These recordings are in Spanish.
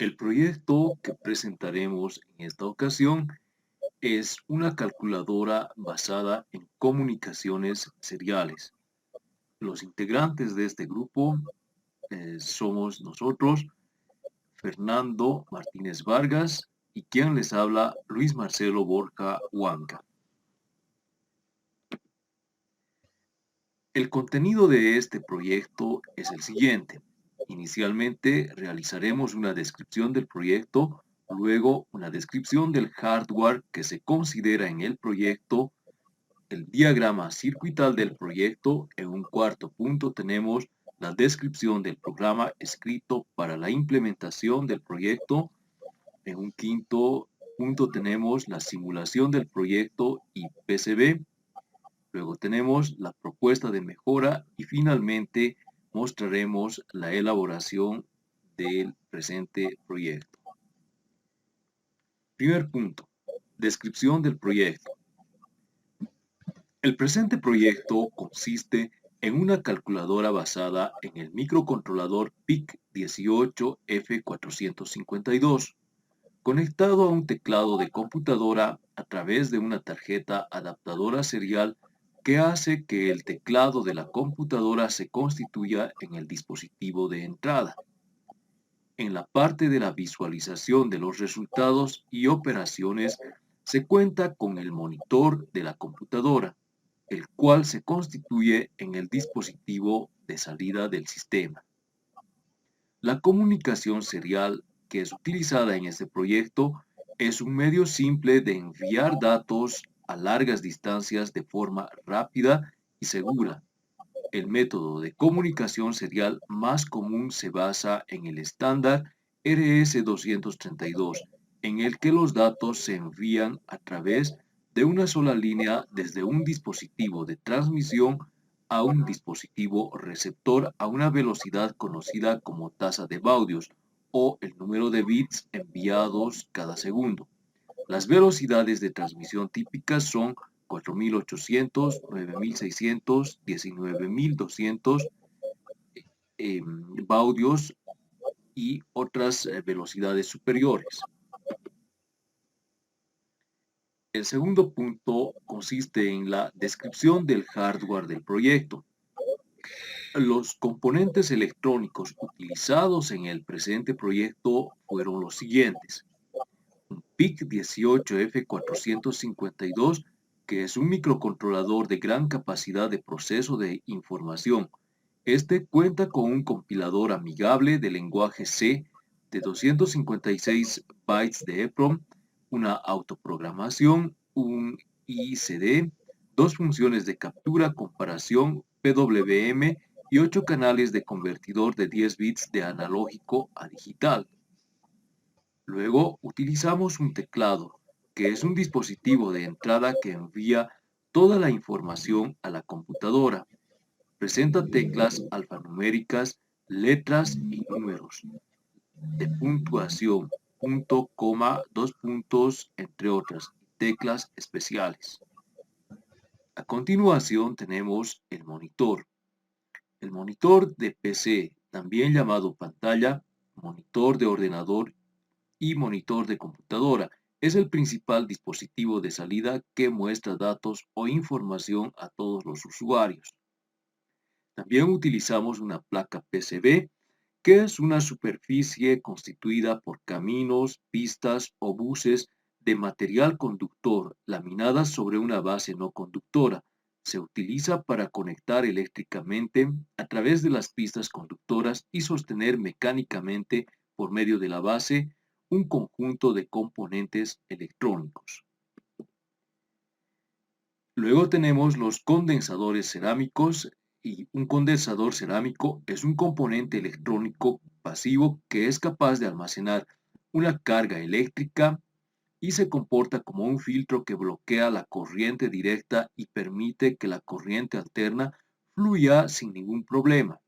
El proyecto que presentaremos en esta ocasión es una calculadora basada en comunicaciones seriales. Los integrantes de este grupo somos nosotros, Fernando Martínez Vargas, y quien les habla, Luis Marcelo Borja Huanca. El contenido de este proyecto es el siguiente. Inicialmente realizaremos una descripción del proyecto, luego una descripción del hardware que se considera en el proyecto, el diagrama circuital del proyecto. En un cuarto punto tenemos la descripción del programa escrito para la implementación del proyecto. En un quinto punto tenemos la simulación del proyecto y PCB. Luego tenemos la propuesta de mejora y finalmente mostraremos la elaboración del presente proyecto. Primer punto, descripción del proyecto. El presente proyecto consiste en una calculadora basada en el microcontrolador PIC18F452, conectado a un teclado de computadora a través de una tarjeta adaptadora serial que hace que el teclado de la computadora se constituya en el dispositivo de entrada. En la parte de la visualización de los resultados y operaciones se cuenta con el monitor de la computadora, el cual se constituye en el dispositivo de salida del sistema. La comunicación serial que es utilizada en este proyecto es un medio simple de enviar datos a largas distancias de forma rápida y segura. El método de comunicación serial más común se basa en el estándar RS-232, en el que los datos se envían a través de una sola línea desde un dispositivo de transmisión a un dispositivo receptor a una velocidad conocida como tasa de baudios o el número de bits enviados cada segundo. Las velocidades de transmisión típicas son 4800, 9600, 19200 baudios y otras velocidades superiores. El segundo punto consiste en la descripción del hardware del proyecto. Los componentes electrónicos utilizados en el presente proyecto fueron los siguientes. Un PIC18F452, que es un microcontrolador de gran capacidad de proceso de información. Este cuenta con un compilador amigable de lenguaje C de 256 bytes de EPROM, una autoprogramación, un ICD, dos funciones de captura, comparación, PWM y 8 canales de convertidor de 10 bits de analógico a digital. Luego utilizamos un teclado, que es un dispositivo de entrada que envía toda la información a la computadora. Presenta teclas alfanuméricas, letras y números de puntuación, punto, coma, dos puntos, entre otras, teclas especiales. A continuación tenemos el monitor. El monitor de PC, también llamado pantalla, monitor de ordenador y monitor de computadora, es el principal dispositivo de salida que muestra datos o información a todos los usuarios. También utilizamos una placa PCB, que es una superficie constituida por caminos, pistas o buses de material conductor laminadas sobre una base no conductora. Se utiliza para conectar eléctricamente a través de las pistas conductoras y sostener mecánicamente por medio de la base un conjunto de componentes electrónicos. Luego tenemos los condensadores cerámicos, y un condensador cerámico es un componente electrónico pasivo que es capaz de almacenar una carga eléctrica y se comporta como un filtro que bloquea la corriente directa y permite que la corriente alterna fluya sin ningún problema.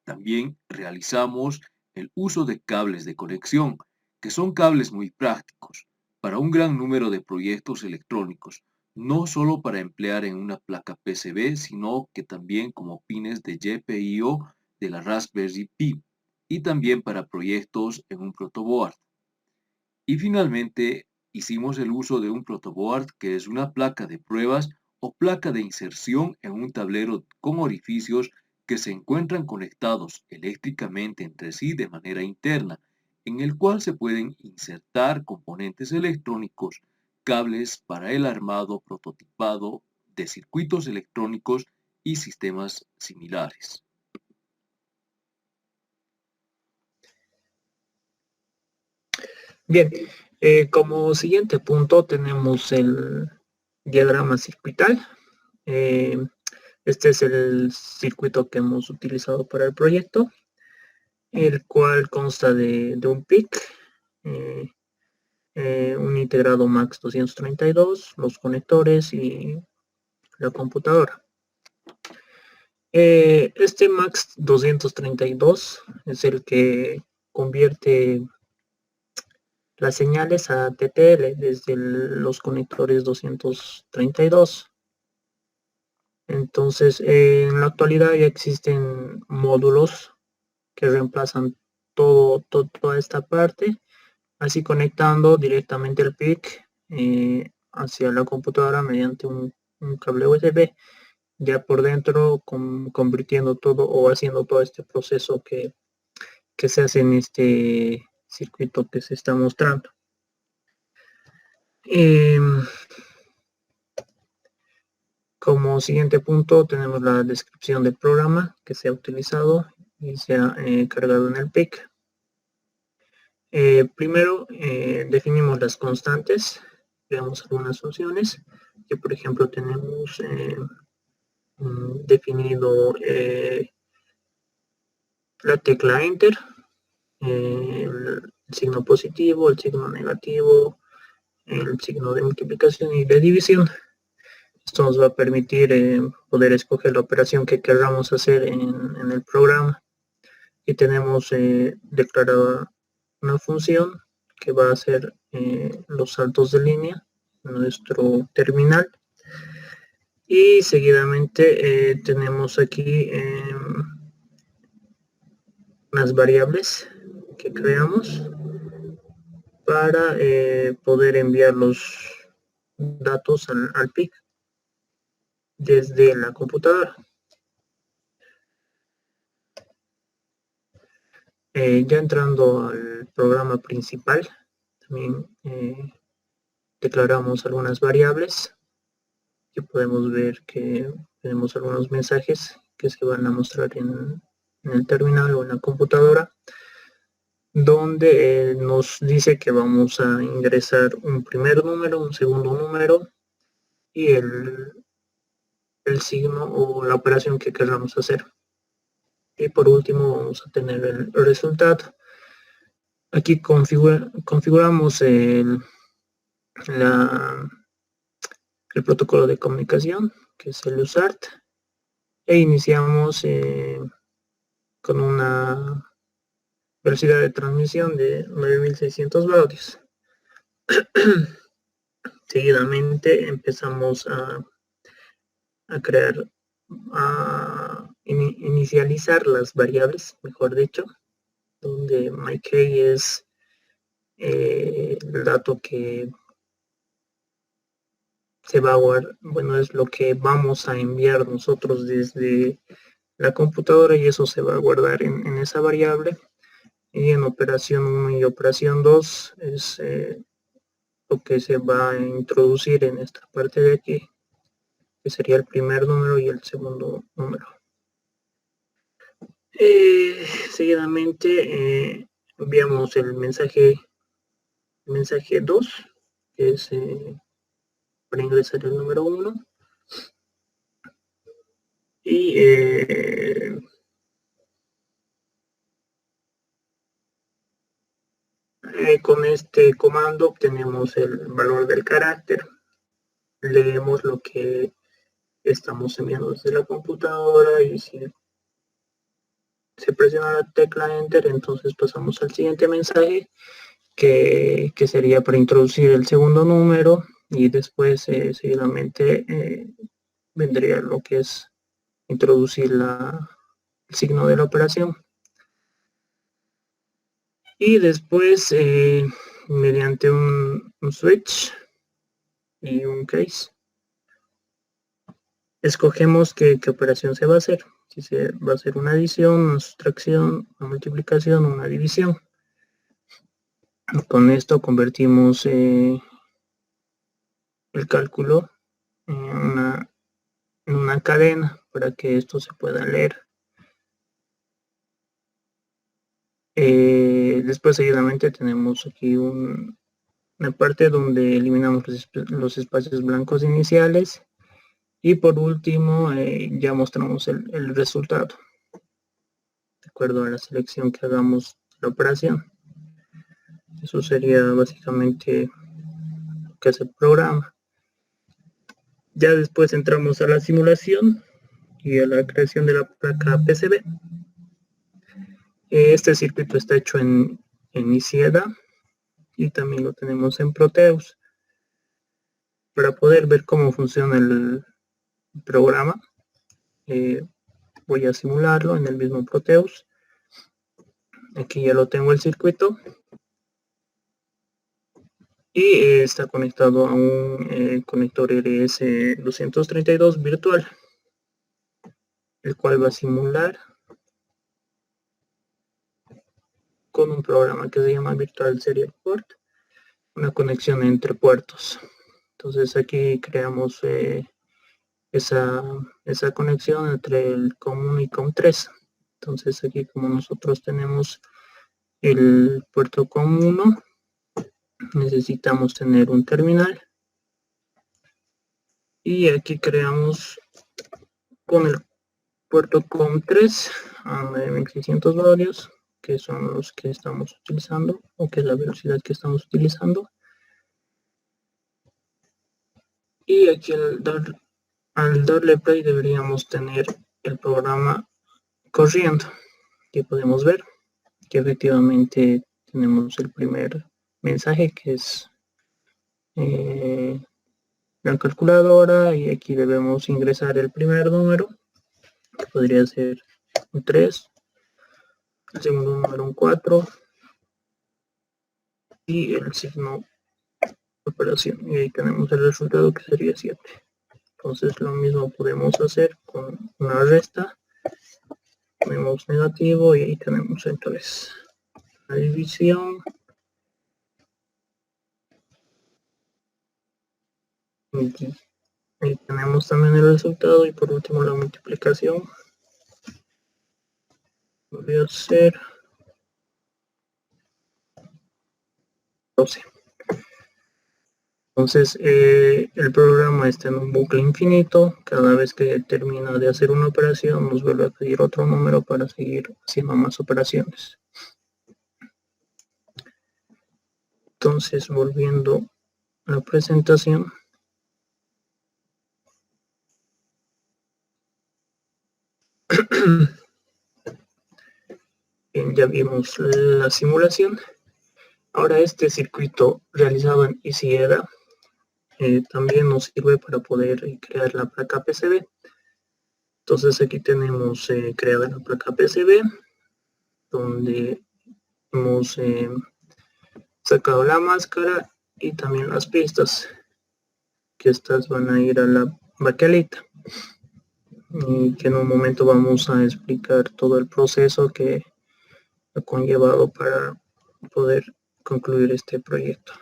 También realizamos el uso de cables de conexión, que son cables muy prácticos para un gran número de proyectos electrónicos, no solo para emplear en una placa PCB, sino que también como pines de GPIO de la Raspberry Pi y también para proyectos en un protoboard. Y finalmente hicimos el uso de un protoboard, que es una placa de pruebas o placa de inserción en un tablero con orificios que se encuentran conectados eléctricamente entre sí de manera interna, en el cual se pueden insertar componentes electrónicos, cables para el armado prototipado de circuitos electrónicos y sistemas similares. Bien, como siguiente punto tenemos el diagrama circuital. Este es el circuito que hemos utilizado para el proyecto, el cual consta de un PIC, un integrado MAX 232, los conectores y la computadora. Este MAX 232 es el que convierte las señales a TTL desde los conectores 232. Entonces, en la actualidad ya existen módulos que reemplazan toda esta parte, así conectando directamente el PIC hacia la computadora mediante un cable USB, ya por dentro convirtiendo todo o haciendo todo este proceso que se hace en este circuito que se está mostrando. Como siguiente punto tenemos la descripción del programa que se ha utilizado y se ha cargado en el PIC. Primero definimos las constantes, veamos algunas funciones, que por ejemplo tenemos definido la tecla Enter, el signo positivo, el signo negativo, el signo de multiplicación y de división. Esto nos va a permitir poder escoger la operación que queramos hacer en el programa. Y tenemos declarada una función que va a hacer los saltos de línea en nuestro terminal. Y seguidamente tenemos aquí unas variables que creamos para poder enviar los datos al PIC desde la computadora. Ya entrando al programa principal, también declaramos algunas variables que podemos ver que tenemos algunos mensajes que se van a mostrar en el terminal o en la computadora, donde nos dice que vamos a ingresar un primer número, un segundo número y el signo o la operación que queramos hacer. Y por último vamos a tener el resultado. Aquí configuramos el protocolo de comunicación, que es el USART, e iniciamos con una velocidad de transmisión de 9600 baudios. Seguidamente empezamos a crear, a inicializar las variables, mejor dicho, donde myKey es el dato que se va a guardar, bueno, es lo que vamos a enviar nosotros desde la computadora y eso se va a guardar en esa variable. Y en operación 1 y operación 2 es lo que se va a introducir en esta parte de aquí, que sería el primer número y el segundo número. Seguidamente enviamos el mensaje 2, que es para ingresar el número 1. Y con este comando obtenemos el valor del carácter. Leemos lo que estamos enviando desde la computadora y si se presiona la tecla Enter, entonces pasamos al siguiente mensaje que sería para introducir el segundo número y después seguidamente vendría lo que es introducir el signo de la operación. Y después, mediante un switch y un case, escogemos qué operación se va a hacer. Si se va a hacer una adición, una sustracción, una multiplicación, una división. Con esto convertimos el cálculo en una cadena para que esto se pueda leer. Después seguidamente tenemos aquí una parte donde eliminamos los espacios blancos iniciales y por último ya mostramos el resultado de acuerdo a la selección que hagamos de la operación. Eso sería básicamente lo que hace el programa. Ya después entramos a la simulación y a la creación de la placa PCB. Este circuito está hecho en ICIEDA y también lo tenemos en Proteus. Para poder ver cómo funciona el programa, voy a simularlo en el mismo Proteus. Aquí ya lo tengo el circuito y está conectado a un conector RS232 virtual, el cual va a simular con un programa que se llama Virtual Serial Port una conexión entre puertos. Entonces aquí creamos esa conexión entre el COM1 y COM3. Entonces aquí como nosotros tenemos el puerto COM1, necesitamos tener un terminal y aquí creamos con el puerto COM3 a 9600 vatios, que son los que estamos utilizando o que es la velocidad que estamos utilizando. Y aquí al darle play deberíamos tener el programa corriendo. Aquí podemos ver que efectivamente tenemos el primer mensaje que es la calculadora y aquí debemos ingresar el primer número que podría ser un 3, el segundo número un 4 y el signo de operación y ahí tenemos el resultado que sería 7. Entonces lo mismo podemos hacer con una resta, ponemos negativo y ahí tenemos entonces la división. Aquí, ahí tenemos también el resultado y por último la multiplicación. Voy a hacer 12. Entonces el programa está en un bucle infinito. Cada vez que termina de hacer una operación nos vuelve a pedir otro número para seguir haciendo más operaciones. Entonces volviendo a la presentación. Bien, ya vimos la simulación. Ahora este circuito realizado en ICIEDA también nos sirve para poder crear la placa PCB. Entonces aquí tenemos creada la placa PCB, donde hemos sacado la máscara y también las pistas, que estas van a ir a la baquelita. Y que en un momento vamos a explicar todo el proceso que ha conllevado para poder concluir este proyecto.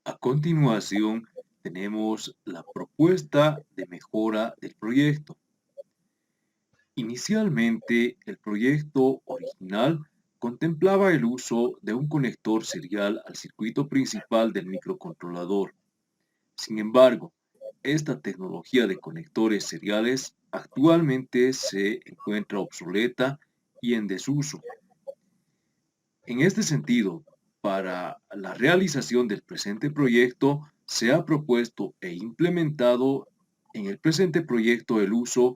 A continuación, tenemos la propuesta de mejora del proyecto. Inicialmente, el proyecto original contemplaba el uso de un conector serial al circuito principal del microcontrolador. Sin embargo, esta tecnología de conectores seriales actualmente se encuentra obsoleta y en desuso. En este sentido, para la realización del presente proyecto, se ha propuesto e implementado en el presente proyecto el uso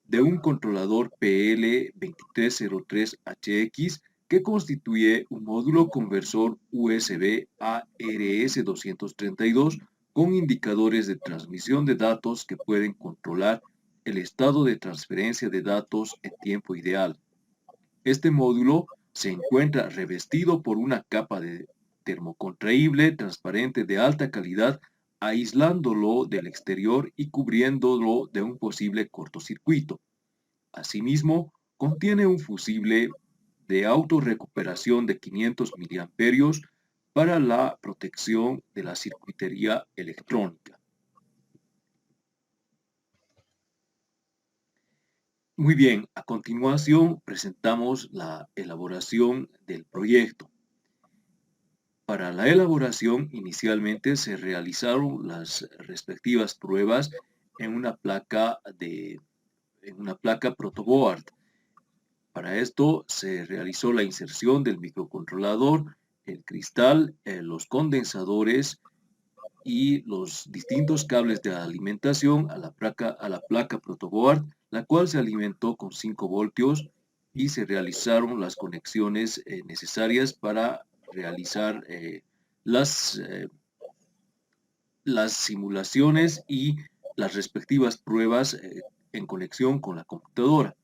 de un controlador PL2303HX que constituye un módulo conversor USB a RS232 con indicadores de transmisión de datos que pueden controlar el estado de transferencia de datos en tiempo ideal. Este módulo se encuentra revestido por una capa de termocontraíble transparente de alta calidad, aislándolo del exterior y cubriéndolo de un posible cortocircuito. Asimismo, contiene un fusible de autorrecuperación de 500 miliamperios para la protección de la circuitería electrónica. Muy bien, a continuación presentamos la elaboración del proyecto. Para la elaboración, inicialmente se realizaron las respectivas pruebas en una placa protoboard. Para esto se realizó la inserción del microcontrolador, el cristal, los condensadores y los distintos cables de alimentación a la placa protoboard, la cual se alimentó con 5 voltios y se realizaron las conexiones necesarias para realizar las simulaciones y las respectivas pruebas en conexión con la computadora.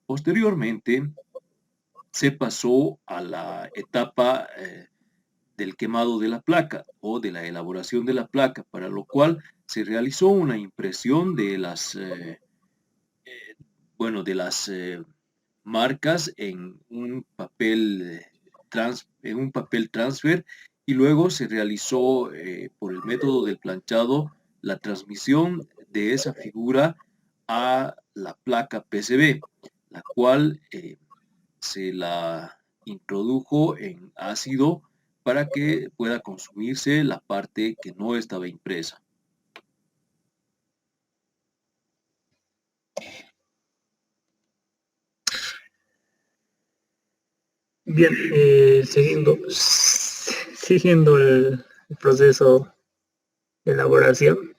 Posteriormente, se pasó a la etapa del quemado de la placa o de la elaboración de la placa, para lo cual se realizó una impresión de las marcas en un papel transfer, y luego se realizó por el método del planchado la transmisión de esa figura a la placa PCB, la cual se la introdujo en ácido para que pueda consumirse la parte que no estaba impresa. Bien, siguiendo el proceso de elaboración,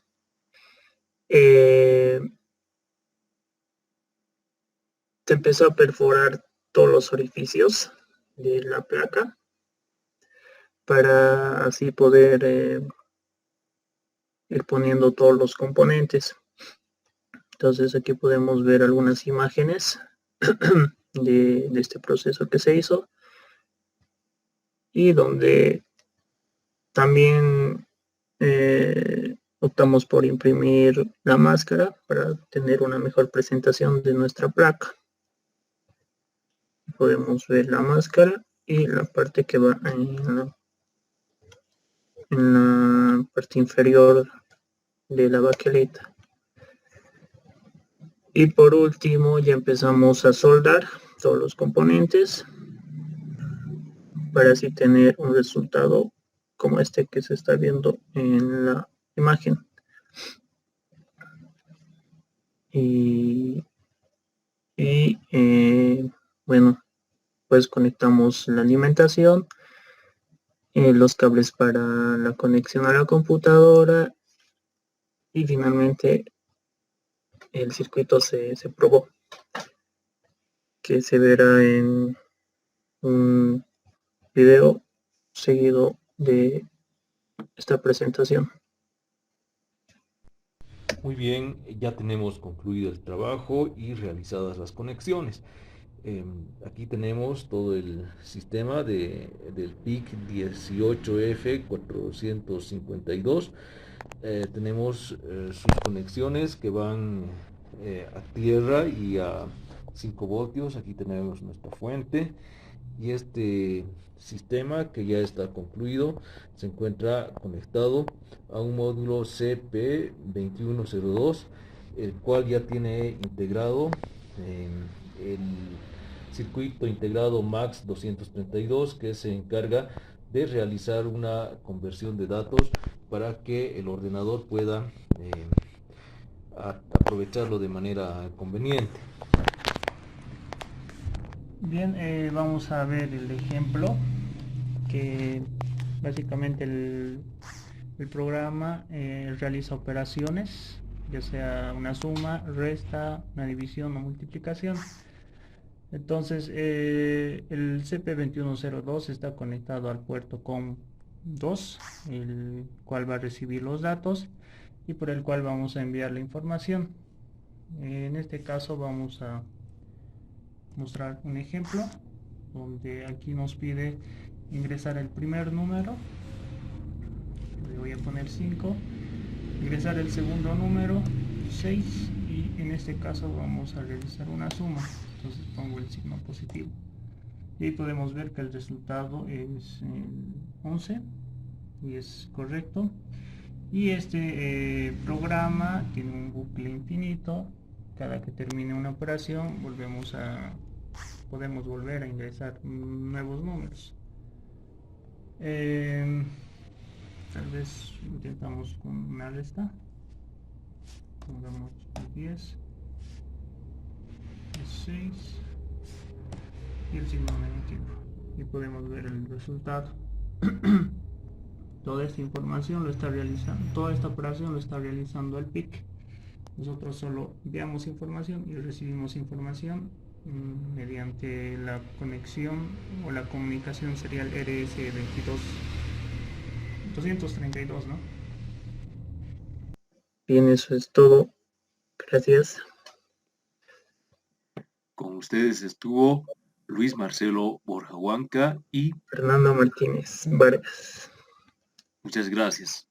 se empezó a perforar todos los orificios de la placa para así poder ir poniendo todos los componentes. Entonces aquí podemos ver algunas imágenes de este proceso que se hizo, y donde también optamos por imprimir la máscara para tener una mejor presentación de nuestra placa. Podemos ver la máscara y la parte que va en la parte inferior de la baquelita. Y por último ya empezamos a soldar todos los componentes para así tener un resultado como este que se está viendo en la imagen. Y bueno, pues conectamos la alimentación, los cables para la conexión a la computadora, y finalmente el circuito se probó, que se verá en un video seguido de esta presentación. Muy bien, ya tenemos concluido el trabajo y realizadas las conexiones. Aquí tenemos todo el sistema del PIC 18F452. Tenemos sus conexiones que van a tierra y a 5 voltios. Aquí tenemos nuestra fuente, y este sistema, que ya está concluido, se encuentra conectado a un módulo CP2102, el cual ya tiene integrado el circuito integrado MAX 232, que se encarga de realizar una conversión de datos para que el ordenador pueda aprovecharlo de manera conveniente. Bien, vamos a ver el ejemplo, que básicamente el programa realiza operaciones, ya sea una suma, resta, una división o multiplicación. Entonces el CP2102 está conectado al puerto COM2, el cual va a recibir los datos y por el cual vamos a enviar la información. En este caso vamos a mostrar un ejemplo donde aquí nos pide ingresar el primer número, le voy a poner 5, ingresar el segundo número 6 y en este caso vamos a realizar una suma, entonces pongo el signo positivo y ahí podemos ver que el resultado es 11 y es correcto. Y este programa tiene un bucle infinito. Cada que termine una operación podemos volver a ingresar nuevos números. Tal vez intentamos con una resta. Pongamos 10, 6 y el signo negativo. Y podemos ver el resultado. Toda esta información lo está realizando, toda esta operación lo está realizando el PIC. Nosotros solo enviamos información y recibimos información mediante la conexión o la comunicación serial RS22 232, ¿no? Bien, eso es todo. Gracias. Con ustedes estuvo Luis Marcelo Borja Huanca y Fernando Martínez Vargas. muchas gracias.